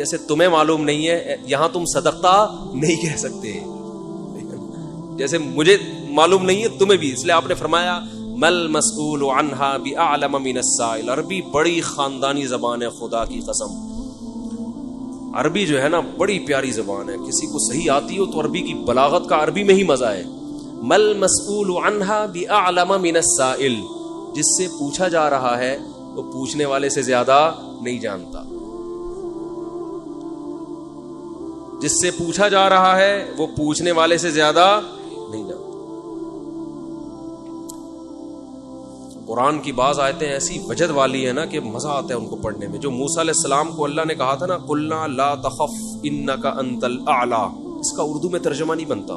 جیسے تمہیں معلوم نہیں ہے یہاں تم صدقہ نہیں کہہ سکتے، جیسے مجھے معلوم نہیں ہے تمہیں بھی، اس لیے آپ نے فرمایا مل مسئول عنہا بأعلم من السائل. عربی بڑی خاندانی زبان ہے، خدا کی قسم. عربی جو ہے نا بڑی پیاری زبان ہے، کسی کو صحیح آتی ہو تو عربی کی بلاغت کا عربی میں ہی مزہ ہے. مل مسئول عنہا بأعلم من السائل، جس سے پوچھا جا رہا ہے وہ پوچھنے والے سے زیادہ نہیں جانتا. جس سے پوچھا جا رہا ہے وہ پوچھنے والے سے زیادہ نہیں جانتا. قرآن کی بعض آیتیں ایسی وجد والی ہیں نا کہ مزہ آتا ہے ان کو پڑھنے میں. جو موسیٰ علیہ السلام کو اللہ نے کہا تھا نا قلنا لا تخف انک انت الاعلی، اس کا اردو میں ترجمہ نہیں بنتا.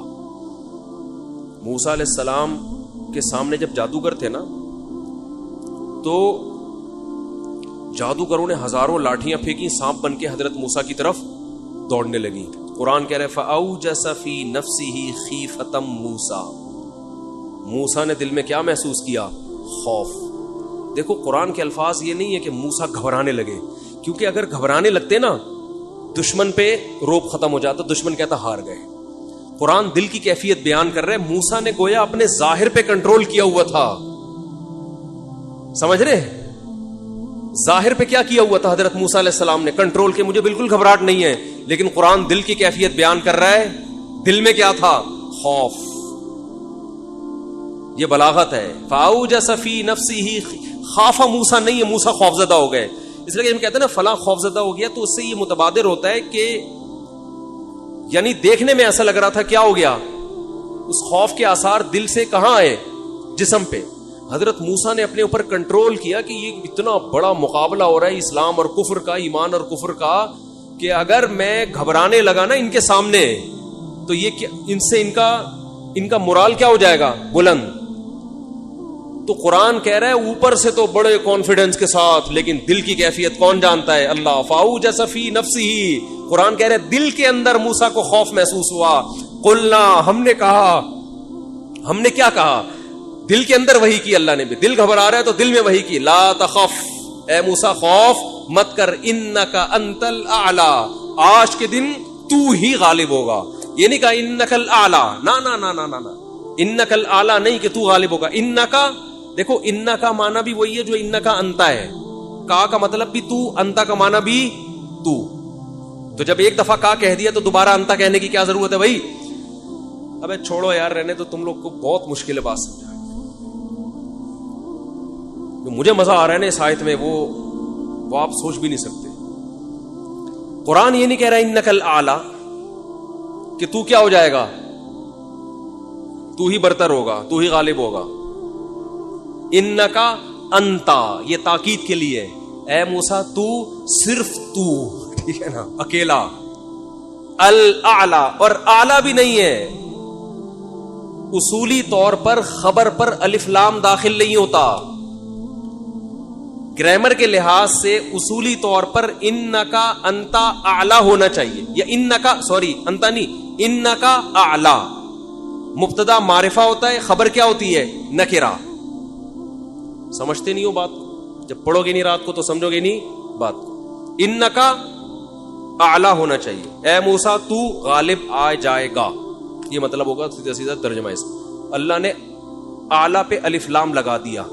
موسیٰ علیہ السلام کے سامنے جب جادوگر تھے نا تو جادوگروں نے ہزاروں لاٹھیاں پھینکی، سانپ بن کے حضرت موسیٰ کی طرف دوڑنے لگی. قرآن کہہ رہے فَأَوْجَسَ فِي نَفْسِهِ خِيفَةً مُوسَىٰ، موسیٰ نے دل میں کیا محسوس کیا؟ خوف. دیکھو قرآن کے الفاظ یہ نہیں ہے کہ موسیٰ گھبرانے لگے، کیونکہ اگر گھبرانے لگتے نا دشمن پہ روب ختم ہو جاتا، دشمن کہتا ہار گئے. قرآن دل کی کیفیت بیان کر رہے. موسیٰ نے گویا اپنے ظاہر پہ کنٹرول کیا ہوا تھا، سمجھ رہے؟ ظاہر پہ کیا کیا ہوا تھا حضرت موسیٰ علیہ السلام نے؟ کنٹرول کے مجھے بالکل گھبراہٹ نہیں ہے، لیکن قرآن دل کی کیفیت بیان کر رہا ہے. دل میں کیا تھا؟ خوف. یہ بلاغت ہے. فاوجس فی نفسہ، خاف موسیٰ نہیں ہے موسیٰ خوف زدہ ہو گئے. اس لیے ہم کہتے ہیں نا فلاں خوف زدہ ہو گیا، تو اس سے یہ متبادر ہوتا ہے کہ یعنی دیکھنے میں ایسا لگ رہا تھا کیا ہو گیا، اس خوف کے آثار دل سے کہاں آئے؟ جسم پہ. حضرت موسیٰ نے اپنے اوپر کنٹرول کیا کہ یہ اتنا بڑا مقابلہ ہو رہا ہے اسلام اور کفر کا، ایمان اور کفر کا، کہ اگر میں گھبرانے لگا نا ان کے سامنے تو یہ ان سے ان کا مورال کیا ہو جائے گا؟ بلند. تو قرآن کہہ رہا ہے اوپر سے تو بڑے کانفیڈنس کے ساتھ، لیکن دل کی کیفیت کون جانتا ہے؟ اللہ. فاوجس فی نفسہ، قرآن کہہ رہا ہے دل کے اندر موسیٰ کو خوف محسوس ہوا. قلنا، ہم نے کہا. ہم نے کیا کہا؟ دل کے اندر وحی کی اللہ نے بھی. دل گھبرا رہا ہے تو دل میں وحی کی. لا تخف، اے موسیٰ خوف مت کر. انک انت الاعلی، آج کے دن تو ہی غالب ہوگا. یہ نہیں کہا انک الاعلی، نا نا نا نا نا، انک الاعلی نہیں کہ تو غالب ہوگا. انکا، دیکھو انکا کا معنی بھی وہی ہے جو انکا انتا ہے. کا کا مطلب بھی تو، انتا کا معنی بھی تو. تو جب ایک دفعہ کا کہہ دیا تو دوبارہ انتا کہنے کی کیا ضرورت ہے بھائی؟ ابے چھوڑو یار، رہنے تو تم لوگ کو بہت مشکل ہے بات سمجھا. مجھے مزہ آ رہا ہے نا اس آیت میں، وہ آپ سوچ بھی نہیں سکتے. قرآن یہ نہیں کہہ رہا انک الاعلی کہ تو کیا ہو جائے گا، تو ہی برتر ہوگا، تو ہی غالب ہوگا. انکا انتا، یہ تاکید کے لیے. اے موسیٰ تو، صرف تو، ٹھیک ہے نا، اکیلا. الاعلی، اور اعلی بھی نہیں ہے. اصولی طور پر خبر پر الف لام داخل نہیں ہوتا. گرامر کے لحاظ سے اصولی طور پر انکا انتا اعلی ہونا چاہیے، یا انکا، سوری انتا نہیں، انکا اعلی. مبتدا معرفہ ہوتا ہے، خبر کیا ہوتی ہے؟ نکرہ. سمجھتے نہیں ہو بات کو؟ جب پڑھو گے نہیں رات کو تو سمجھو گے نہیں بات کو. انکا اعلی ہونا چاہیے. اے موسیٰ تو غالب آ جائے گا، یہ مطلب ہوگا سیدھا سیدھا ترجمہ اس. اللہ نے اعلی پہ الف لام لگا دیا.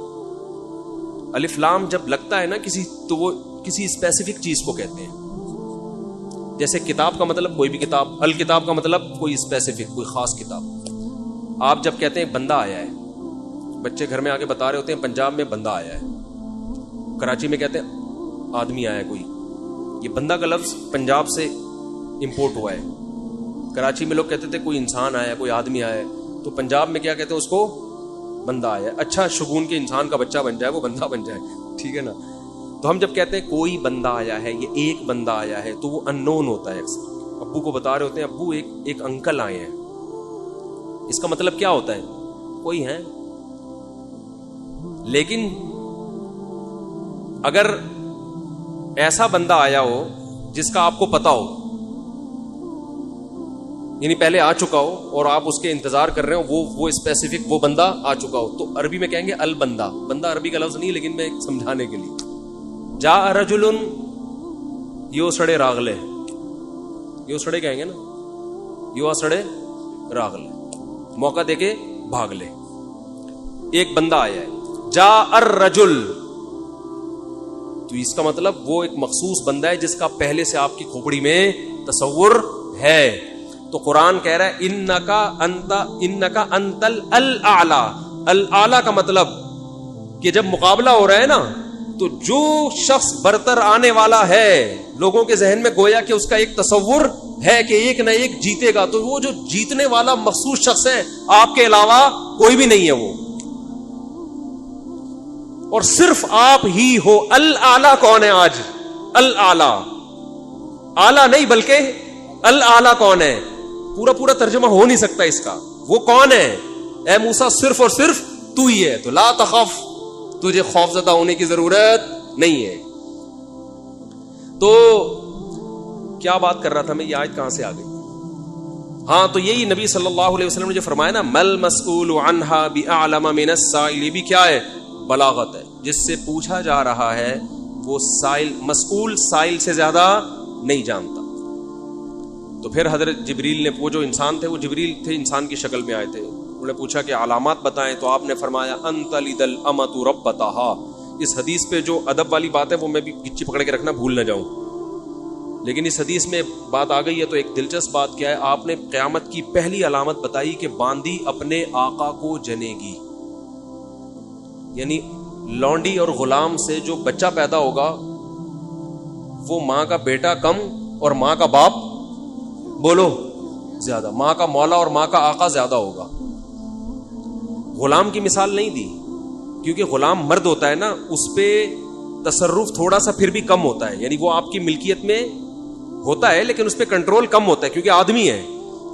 الف لام جب لگتا ہے نا کسی، تو وہ کسی اسپیسیفک چیز کو کہتے ہیں. جیسے کتاب کا مطلب کوئی بھی کتاب، الکتاب کا مطلب کوئی اسپیسیفک، کوئی خاص کتاب. آپ جب کہتے ہیں بندہ آیا ہے، بچے گھر میں آ کے بتا رہے ہوتے ہیں پنجاب میں بندہ آیا ہے، کراچی میں کہتے ہیں آدمی آیا ہے کوئی. یہ بندہ کا لفظ پنجاب سے امپورٹ ہوا ہے. کراچی میں لوگ کہتے تھے کوئی انسان آیا ہے، کوئی آدمی آیا ہے، تو پنجاب میں کیا کہتے ہیں اس کو؟ بندہ آیا ہے. اچھا شگون کے انسان کا بچہ بن جائے وہ بندہ بن جائے، ٹھیک ہے نا. تو ہم جب کہتے ہیں کوئی بندہ آیا ہے، یہ ایک بندہ آیا ہے، تو وہ ان نون ہوتا ہے. ابو کو بتا رہے ہوتے ہیں ابو ایک انکل آئے ہیں، اس کا مطلب کیا ہوتا ہے؟ کوئی ہے. لیکن اگر ایسا بندہ آیا ہو جس کا آپ کو پتا ہو، یعنی پہلے آ چکا ہو اور آپ اس کے انتظار کر رہے ہو، وہ اسپیسیفک وہ بندہ آ چکا ہو، تو عربی میں کہیں گے البندہ. بندہ عربی کا لفظ نہیں، لیکن میں سمجھانے کے لیے. جاء رجل، یہ سڑے راغلے، یو سڑے کہیں گے نا, یو سڑے راغ لے, موقع دے کے بھاگ لے. ایک بندہ آیا ہے, جا الرجل, تو اس کا مطلب وہ ایک مخصوص بندہ ہے جس کا پہلے سے آپ کی کھوپڑی میں تصور ہے. تو قرآن کہہ رہا ہے انکا انت الاعلی. الاعلی کا مطلب کہ جب مقابلہ ہو رہا ہے نا, تو جو شخص برتر آنے والا ہے لوگوں کے ذہن میں گویا کہ اس کا ایک تصور ہے کہ ایک نہ ایک جیتے گا, تو وہ جو جیتنے والا مخصوص شخص ہے, آپ کے علاوہ کوئی بھی نہیں ہے وہ, اور صرف آپ ہی ہو. الاعلی کون ہے آج؟ الاعلی, اعلی نہیں بلکہ الاعلی کون ہے؟ پورا ترجمہ ہو نہیں سکتا اس کا. وہ کون ہے؟ اے موسیٰ صرف اور صرف تو ہی ہے, تو لا تخف, تجھے خوف زدہ ہونے کی ضرورت نہیں ہے. تو کیا بات کر رہا تھا میں, یہ آیت کہاں سے آ گئی؟ ہاں, تو یہی نبی صلی اللہ علیہ وسلم نے جو فرمایا نا, مل مسئول عنہا بأعلم من السائل, بھی کیا ہے؟ بلاغت ہے. جس سے پوچھا جا رہا ہے وہ سائل, مسئول سائل سے زیادہ نہیں جانتا. تو پھر حضرت جبریل نے, وہ جو انسان تھے, وہ جبریل تھے, انسان کی شکل میں آئے تھے, انہوں نے پوچھا کہ علامات بتائیں, تو آپ نے فرمایا انت لد الامۃ ربتها. اس حدیث پہ جو ادب والی بات ہے وہ میں بھی گچی پکڑ کے رکھنا بھول نہ جاؤں, لیکن اس حدیث میں بات آ گئی ہے. تو ایک دلچسپ بات کیا ہے, آپ نے قیامت کی پہلی علامت بتائی کہ باندی اپنے آقا کو جنے گی. یعنی لونڈی اور غلام سے جو بچہ پیدا ہوگا وہ ماں کا بیٹا کم اور ماں کا باپ, بولو, زیادہ. ماں کا مولا اور ماں کا آقا زیادہ ہوگا. غلام کی مثال نہیں دی کیونکہ غلام مرد ہوتا ہے نا, اس پہ تصرف تھوڑا سا پھر بھی کم ہوتا ہے, یعنی وہ آپ کی ملکیت میں ہوتا ہے لیکن اس پہ کنٹرول کم ہوتا ہے کیونکہ آدمی ہے.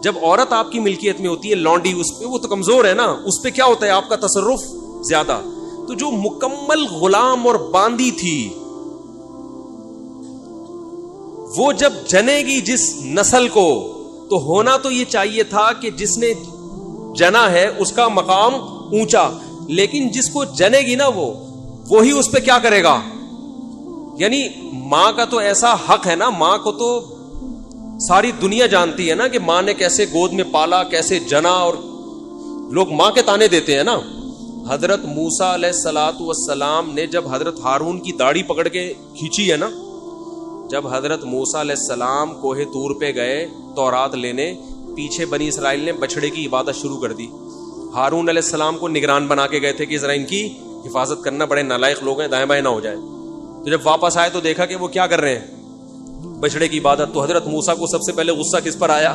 جب عورت آپ کی ملکیت میں ہوتی ہے, لونڈی, اس پہ وہ تو کمزور ہے نا, اس پہ کیا ہوتا ہے آپ کا تصرف زیادہ. تو جو مکمل غلام اور باندی تھی وہ جب جنے گی جس نسل کو, تو ہونا تو یہ چاہیے تھا کہ جس نے جنا ہے اس کا مقام اونچا, لیکن جس کو جنے گی نا وہی اس پہ کیا کرے گا. یعنی ماں کا تو ایسا حق ہے نا, ماں کو تو ساری دنیا جانتی ہے نا کہ ماں نے کیسے گود میں پالا, کیسے جنا, اور لوگ ماں کے تانے دیتے ہیں نا. حضرت موسیٰ علیہ الصلوۃ والسلام نے جب حضرت ہارون کی داڑھی پکڑ کے کھینچی ہے نا, جب حضرت موسیٰ علیہ السلام کوہ طور پہ گئے تورات لینے, پیچھے بنی اسرائیل نے بچڑے کی عبادت شروع کر دی. ہارون علیہ السلام کو نگران بنا کے گئے تھے کہ ذرا ان کی حفاظت کرنا, بڑے نالائق لوگ ہیں, دائیں بائیں نہ ہو جائے. تو جب واپس آئے تو دیکھا کہ وہ کیا کر رہے ہیں, بچڑے کی عبادت. تو حضرت موسیٰ کو سب سے پہلے غصہ کس پر آیا؟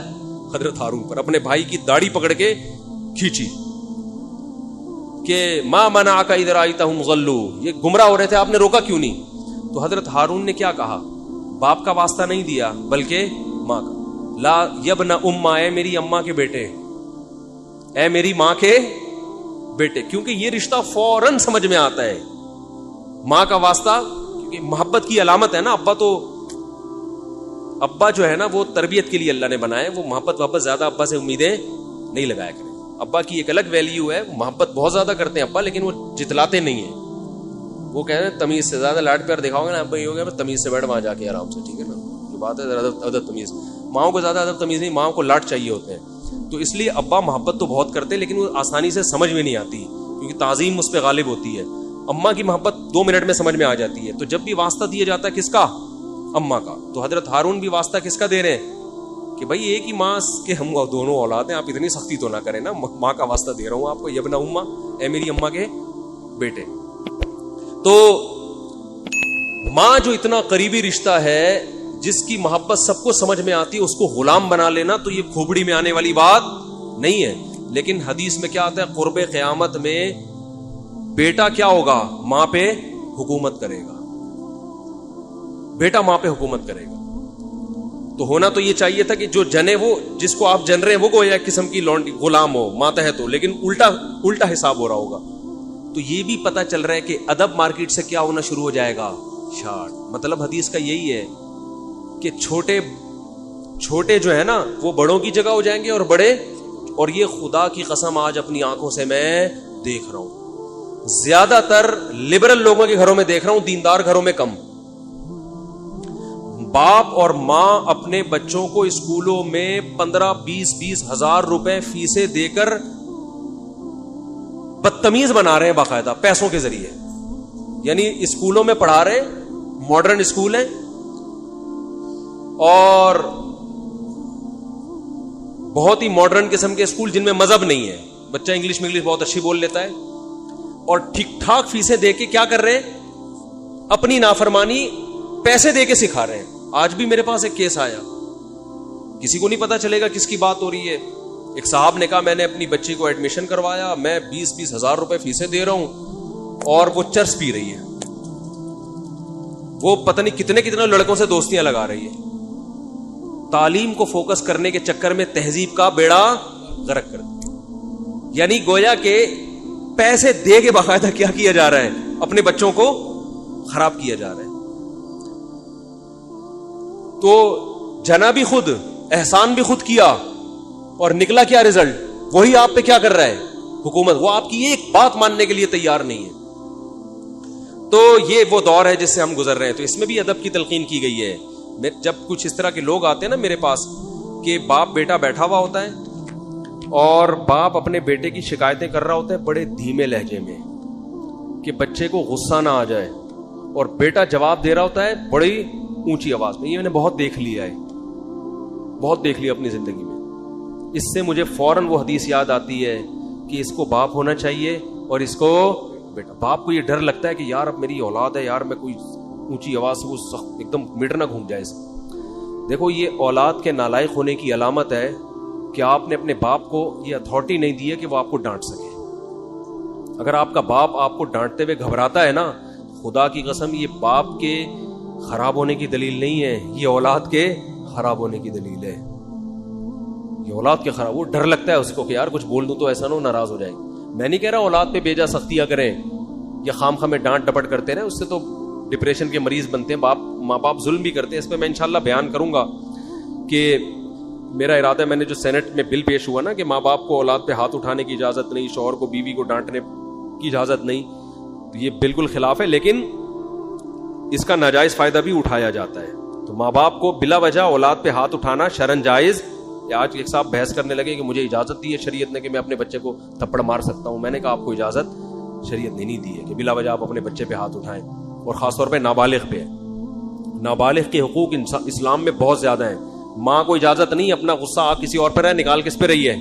حضرت ہارون پر. اپنے بھائی کی داڑھی پکڑ کے کھینچی کہ ما منعک اذ رأیتہم ضلوا, یہ گمراہ ہو رہے تھے, آپ نے روکا کیوں نہیں؟ تو حضرت ہارون نے کیا کہا, باپ کا واسطہ نہیں دیا بلکہ ماں کا. لا یبن اماں, اے میری اماں کے بیٹے, اے میری ماں کے بیٹے, کیونکہ یہ رشتہ فوراً سمجھ میں آتا ہے. ماں کا واسطہ کیونکہ محبت کی علامت ہے نا. ابا جو ہے نا وہ تربیت کے لیے اللہ نے بنائے, وہ محبت زیادہ ابا سے امیدیں نہیں لگایا کریں. ابا کی ایک الگ ویلیو ہے, محبت بہت زیادہ کرتے ہیں ابا, لیکن وہ جتلاتے نہیں ہیں. وہ کہہ رہے ہیں تمیز سے زیادہ لاڈ پیار دکھاؤ گے نا ابا, یہ ہو گیا تمیز سے بیٹھ وہاں جا کے آرام سے, ٹھیک ہے نا, جو بات ہے ادب تمیز. ماؤں کو زیادہ ادب تمیز نہیں, ماؤں کو لاڈ چاہیے ہوتے ہیں. تو اس لیے ابا محبت تو بہت کرتے ہیں لیکن وہ آسانی سے سمجھ میں نہیں آتی کیونکہ تعظیم اس پہ غالب ہوتی ہے. اماں کی محبت 2 منٹ میں سمجھ میں آ جاتی ہے. تو جب بھی واسطہ دیا جاتا ہے کس کا؟ اماں کا. تو حضرت ہارون بھی واسطہ کس کا دے رہے ہیں کہ بھائی ایک ہی ماں کے ہم دونوں اولاد ہیں, آپ اتنی سختی تو نہ کریں نا, ماں کا واسطہ دے رہا ہوں آپ کو, یبن اماں, اے میری اماں کے بیٹے. تو ماں جو اتنا قریبی رشتہ ہے, جس کی محبت سب کو سمجھ میں آتی ہے, اس کو غلام بنا لینا تو یہ کھوپڑی میں آنے والی بات نہیں ہے. لیکن حدیث میں کیا آتا ہے, قرب قیامت میں بیٹا کیا ہوگا, ماں پہ حکومت کرے گا, بیٹا ماں پہ حکومت کرے گا. تو ہونا تو یہ چاہیے تھا کہ جو جنے, وہ جس کو آپ جن رہے ہیں وہ کوئی ایک قسم کی لونڈی غلام ہو, ماتحت ہو, لیکن الٹا حساب ہو رہا ہوگا. تو یہ بھی پتا چل رہا ہے کہ ادب مارکیٹ سے کیا ہونا شروع ہو جائے گا, شارٹ. مطلب حدیث کا یہی ہے کہ چھوٹے جو ہے نا وہ بڑوں کی جگہ ہو جائیں گے اور بڑے, اور یہ خدا کی قسم آج اپنی آنکھوں سے میں دیکھ رہا ہوں, زیادہ تر لبرل لوگوں کے گھروں میں دیکھ رہا ہوں, دیندار گھروں میں کم. باپ اور ماں اپنے بچوں کو اسکولوں میں 15-20 ہزار روپے فیسیں دے کر بدتمیز بنا رہے ہیں باقاعدہ پیسوں کے ذریعے. یعنی اسکولوں میں پڑھا رہے, ماڈرن اسکول ہیں, اور بہت ہی ماڈرن قسم کے اسکول جن میں مذہب نہیں ہے. بچہ انگلش بہت اچھی بول لیتا ہے, اور ٹھیک ٹھاک فیسیں دے کے کیا کر رہے ہیں, اپنی نافرمانی پیسے دے کے سکھا رہے ہیں. آج بھی میرے پاس ایک کیس آیا, کسی کو نہیں پتا چلے گا کس کی بات ہو رہی ہے. ایک صاحب نے کہا میں نے اپنی بچی کو ایڈمیشن کروایا, میں 20 ہزار روپے فیسیں دے رہا ہوں, اور وہ چرس پی رہی ہے, وہ پتہ نہیں کتنے لڑکوں سے دوستیاں لگا رہی ہے. تعلیم کو فوکس کرنے کے چکر میں تہذیب کا بیڑا غرق کر دیا. یعنی گویا کہ پیسے دے کے باقاعدہ کیا جا رہا ہے, اپنے بچوں کو خراب کیا جا رہا ہے. تو جنا بھی خود, احسان بھی خود کیا, اور نکلا کیا رزلٹ, وہی آپ پہ کیا کر رہا ہے حکومت, وہ آپ کی ایک بات ماننے کے لیے تیار نہیں ہے. تو یہ وہ دور ہے جس سے ہم گزر رہے ہیں. تو اس میں بھی ادب کی تلقین کی گئی ہے. جب کچھ اس طرح کے لوگ آتے ہیں نا میرے پاس, کہ باپ بیٹا بیٹھا ہوا ہوتا ہے اور باپ اپنے بیٹے کی شکایتیں کر رہا ہوتا ہے بڑے دھیمے لہجے میں کہ بچے کو غصہ نہ آ جائے, اور بیٹا جواب دے رہا ہوتا ہے بڑی اونچی آواز میں. یہ میں نے بہت دیکھ لیا ہے, بہت دیکھ لیا اپنی زندگی میں. اس سے مجھے فوراً وہ حدیث یاد آتی ہے کہ اس کو باپ ہونا چاہیے اور اس کو بیٹا. باپ کو یہ ڈر لگتا ہے کہ یار اب میری اولاد ہے, یار میں کوئی اونچی آواز سے وہ ایک دم میٹر نہ گھوم جائے. دیکھو یہ اولاد کے نالائق ہونے کی علامت ہے کہ آپ نے اپنے باپ کو یہ اتھارٹی نہیں دی ہے کہ وہ آپ کو ڈانٹ سکے. اگر آپ کا باپ آپ کو ڈانٹتے ہوئے گھبراتا ہے نا, خدا کی قسم یہ باپ کے خراب ہونے کی دلیل نہیں ہے, یہ اولاد کے خراب ہونے کی دلیل ہے. یہ اولاد کے خراب, وہ ڈر لگتا ہے اس کو کہ یار کچھ بول دوں تو ایسا نہ ہو ناراض ہو جائے. میں نہیں کہہ رہا اولاد پہ بیجا سختیاں کریں یا خام خامے ڈانٹ ڈپٹ کرتے رہے, اس سے تو ڈپریشن کے مریض بنتے ہیں. ماں باپ ظلم بھی کرتے ہیں. اس پہ میں انشاءاللہ بیان کروں گا کہ میرا ارادہ ہے, میں نے جو سینٹ میں بل پیش ہوا نا کہ ماں باپ کو اولاد پہ ہاتھ اٹھانے کی اجازت نہیں, شوہر کو بیوی کو ڈانٹنے کی اجازت نہیں, تو یہ بالکل خلاف ہے, لیکن اس کا ناجائز فائدہ بھی اٹھایا جاتا ہے. تو ماں باپ کو بلا وجہ اولاد پہ ہاتھ اٹھانا شرعن جائز. آج ایک صاحب بحث کرنے لگے کہ مجھے اجازت دی ہے شریعت نے کہ میں اپنے بچے کو تھپڑ مار سکتا ہوں. میں نے کہا آپ کو اجازت شریعت نے نہیں دی ہے کہ بلا وجہ آپ اپنے بچے پہ ہاتھ اٹھائیں, اور خاص طور پہ نابالغ پہ. نابالغ کے حقوق اسلام میں بہت زیادہ ہیں. ماں کو اجازت نہیں اپنا غصہ آپ کسی اور پر ہے نکال کس پہ رہی ہے.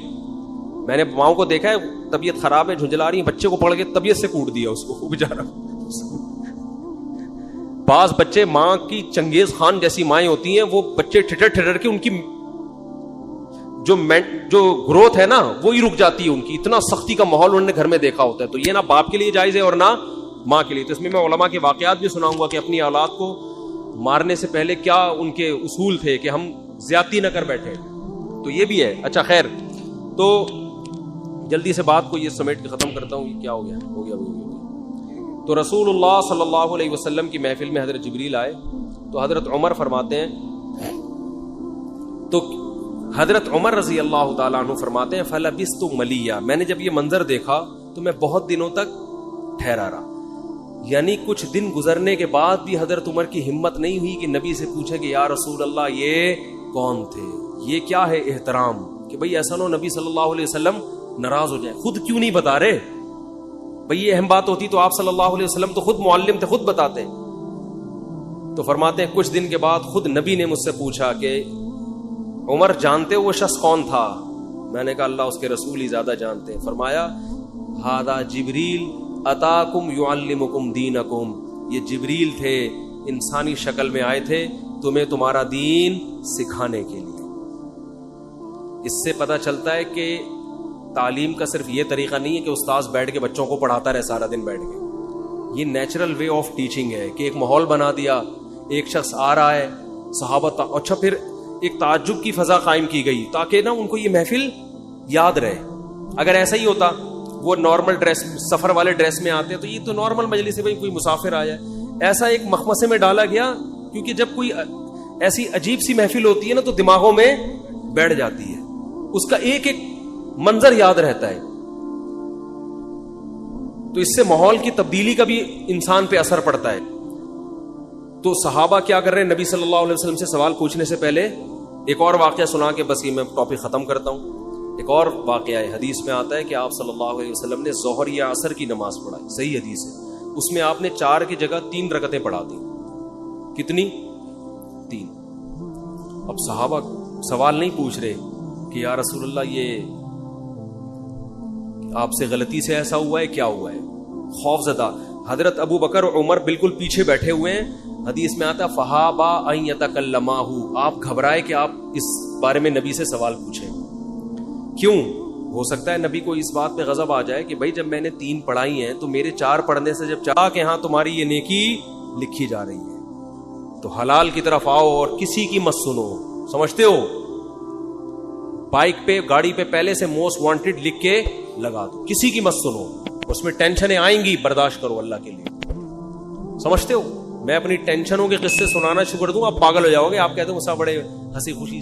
میں نے ماؤں کو دیکھا ہے طبیعت خراب ہے, جھنجلا رہی ہیں, بچے کو پکڑ کے طبیعت سے کوٹ دیا اس کو بیچارہ. بعض بچے ماں کی چنگیز خان جیسی مائیں ہوتی ہیں, وہ بچے ٹھٹر کے ان کی جو گروتھ ہے نا وہی رک جاتی ہے ان کی. اتنا سختی کا ماحول انہوں نے گھر میں دیکھا ہوتا ہے. تو یہ نہ باپ کے لیے جائز ہے اور نہ ماں کے لیے. تو اس میں علماء کے واقعات بھی سناؤں گا کہ اپنی اولاد کو مارنے سے پہلے کیا ان کے اصول تھے کہ ہم زیادتی نہ کر بیٹھے. تو یہ بھی ہے. اچھا خیر, تو جلدی سے بات کو یہ سمیٹ کے ختم کرتا ہوں. یہ کیا ہو گیا. تو رسول اللہ صلی اللہ علیہ وسلم کی محفل میں حضرت جبریل آئے تو حضرت عمر فرماتے ہیں, تو حضرت عمر رضی اللہ تعالیٰ عنہ فرماتے ہیں فلبثت ملیہ, میں نے جب یہ منظر دیکھا تو میں بہت دنوں تک ٹھہرا رہا. یعنی کچھ دن گزرنے کے بعد بھی حضرت عمر کی ہمت نہیں ہوئی کہ نبی سے پوچھے کہ یا رسول اللہ یہ کون تھے, یہ کیا ہے احترام, کہ بھئی ایسا نہ نبی صلی اللہ علیہ وسلم ناراض ہو جائے. خود کیوں نہیں بتا رہے بھئی, یہ اہم بات ہوتی تو آپ صلی اللہ علیہ وسلم تو خود معلم تھے, خود بتاتے. تو فرماتے ہیں کچھ دن کے بعد خود نبی نے مجھ سے پوچھا کہ عمر جانتے ہو وہ شخص کون تھا؟ میں نے کہا اللہ اس کے رسول ہی زیادہ جانتے ہیں. فرمایا ھذا جبریل اتاکم یعلمکم دینکم, یہ جبریل تھے, انسانی شکل میں آئے تھے تمہیں تمہارا دین سکھانے کے لیے. اس سے پتہ چلتا ہے کہ تعلیم کا صرف یہ طریقہ نہیں ہے کہ استاذ بیٹھ کے بچوں کو پڑھاتا رہے سارا دن بیٹھ کے. یہ نیچرل وے آف ٹیچنگ ہے کہ ایک ماحول بنا دیا, ایک شخص آ رہا ہے, صحابہ اچھا پھر ایک تعجب کی فضا قائم کی گئی تاکہ نا ان کو یہ محفل یاد رہے. اگر ایسا ہی ہوتا وہ نارمل ڈریس, سفر والے ڈریس میں آتے تو یہ تو نارمل مجلس ہے, بھائی کوئی مسافر آیا. ایسا ایک مخمصے میں ڈالا گیا کیونکہ جب کوئی ایسی عجیب سی محفل ہوتی ہے نا تو دماغوں میں بیٹھ جاتی ہے, اس کا ایک ایک منظر یاد رہتا ہے. تو اس سے ماحول کی تبدیلی کا بھی انسان پہ اثر پڑتا ہے. تو صحابہ کیا کر رہے ہیں؟ نبی صلی اللہ علیہ وسلم سے سوال پوچھنے سے پہلے ایک اور واقعہ سنا کے بس یہ میں ٹاپک ختم کرتا ہوں. ایک اور واقعہ ہے، حدیث میں آتا ہے کہ آپ صلی اللہ علیہ وسلم نے ظہر یا عصر کی نماز پڑھائی، صحیح حدیث ہے. اس میں آپ نے 4 کی جگہ 3 رکعتیں پڑھا دی. کتنی؟ 3. اب صحابہ سوال نہیں پوچھ رہے کہ یا رسول اللہ یہ آپ سے غلطی سے ایسا ہوا ہے، کیا ہوا ہے؟ خوف زدہ. حضرت ابو بکر اور عمر بالکل پیچھے بیٹھے ہوئے ہیں. حدیث میں آتا فہابا ان یتکلماہ، آپ گھبرائے کہ آپ اس بارے میں نبی سے سوال پوچھیں. کیوں؟ ہو سکتا ہے نبی کو اس بات پہ غضب آ جائے کہ بھائی جب میں نے 3 پڑھائی ہیں تو میرے 4 پڑھنے سے جب چاہ کہ ہاں تمہاری یہ نیکی لکھی جا رہی ہے تو حلال کی طرف آؤ اور کسی کی مت سنو. سمجھتے ہو؟ بائک پہ گاڑی پہ پہلے سے موسٹ وانٹڈ لکھ کے لگا دو، کسی کی مت سنو. اس میں ٹینشنیں آئیں گی، برداشت کرو اللہ کے لیے. سمجھتے ہو؟ میں اپنی ٹینشنوں کے قصے سنانا شروع کر دوں آپ پاگل ہو جاؤ گے. آپ کہتے ہو مسا بڑے ہنسی خوشی